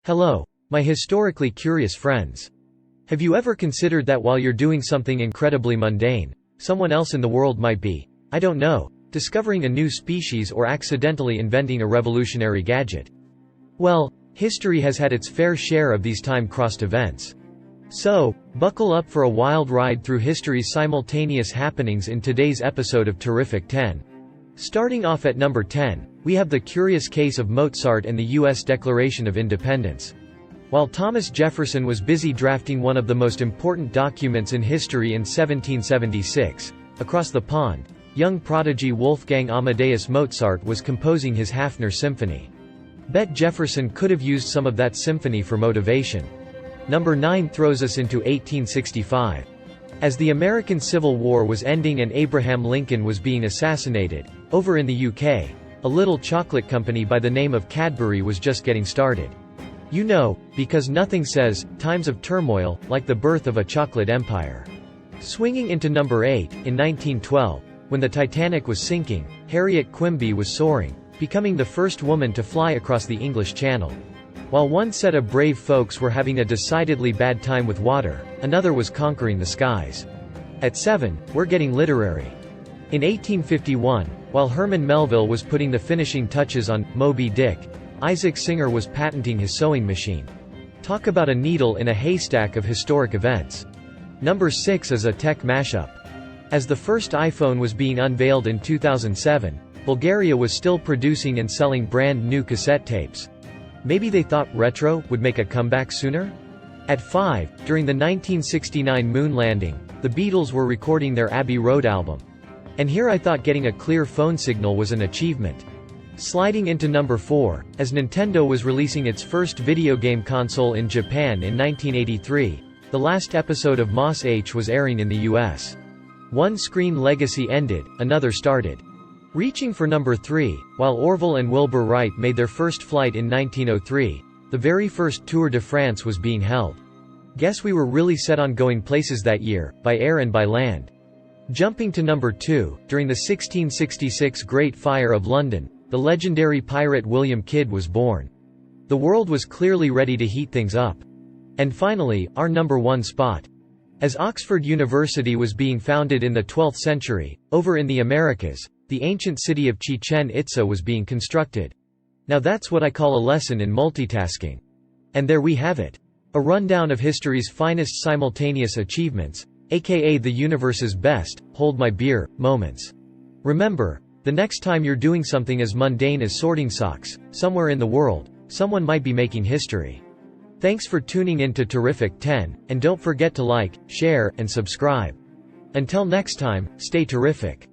Hello, my historically curious friends. Have you ever considered that while you're doing something incredibly mundane, someone else in the world might be, I don't know, discovering a new species or accidentally inventing a revolutionary gadget? Well, history has had its fair share of these time-crossed events. So, buckle up for a wild ride through history's simultaneous happenings in today's episode of Terrific 10. Starting off at number 10, we have the curious case of Mozart and the U.S. Declaration of Independence. While Thomas Jefferson was busy drafting one of the most important documents in history in 1776, across the pond, young prodigy Wolfgang Amadeus Mozart was composing his Hafner Symphony. Bet Jefferson could have used some of that symphony for motivation. Number 9 throws us into 1865. As the American Civil War was ending and Abraham Lincoln was being assassinated, over in the UK, a little chocolate company by the name of Cadbury was just getting started. You know, because nothing says, times of turmoil, like the birth of a chocolate empire. Swinging into number 8, in 1912, when the Titanic was sinking, Harriet Quimby was soaring, becoming the first woman to fly across the English Channel. While one set of brave folks were having a decidedly bad time with water, another was conquering the skies. At 7, we're getting literary. In 1851, while Herman Melville was putting the finishing touches on Moby Dick, Isaac Singer was patenting his sewing machine. Talk about a needle in a haystack of historic events. Number 6 is a tech mashup. As the first iPhone was being unveiled in 2007, Bulgaria was still producing and selling brand new cassette tapes. Maybe they thought retro would make a comeback sooner? At 5, during the 1969 moon landing, the Beatles were recording their Abbey Road album. And here I thought getting a clear phone signal was an achievement. Sliding into number 4, as Nintendo was releasing its first video game console in Japan in 1983, the last episode of Moss H was airing in the US. One screen legacy ended, another started. Reaching for number 3, while Orville and Wilbur Wright made their first flight in 1903, the very first Tour de France was being held. Guess we were really set on going places that year, by air and by land. Jumping to number 2, during the 1666 Great Fire of London, the legendary pirate William Kidd was born. The world was clearly ready to heat things up. And finally, our number 1 spot. As Oxford University was being founded in the 12th century, over in the Americas, the ancient city of Chichen Itza was being constructed. Now that's what I call a lesson in multitasking. And there we have it. A rundown of history's finest simultaneous achievements, aka the universe's best, hold my beer, moments. Remember, the next time you're doing something as mundane as sorting socks, somewhere in the world, someone might be making history. Thanks for tuning in to Terrific 10, and don't forget to like, share, and subscribe. Until next time, stay terrific.